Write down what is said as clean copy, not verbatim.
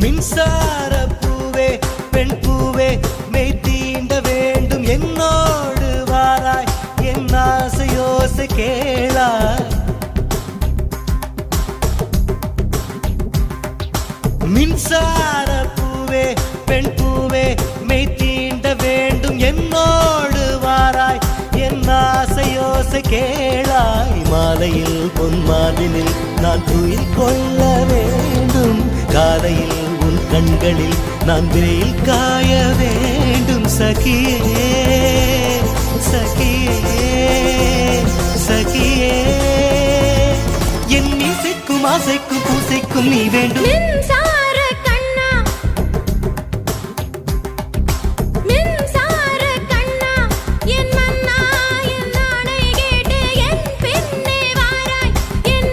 மின்சார பூவே பெண் பூவே மெய் தீண்ட வேண்டும் என்னோடு வாராய் என் ஆசையோசை கேளாய் மின்சார பூவே பெண் பூவே மெய் தீண்ட வேண்டும் என்னோடு வாராய் என் ஆசையோசை கேளாய் மாலையில் பொன் மார்பினில் நான் துயில் கொள்ள வேண்டும் காலையில் உன் கண்களில் நான் வெயில் காய வேண்டும் சகியே சகியே சகியே என் இசைக்கும் ஆசைக்கும் பூசைக்கும் நீ வேண்டும்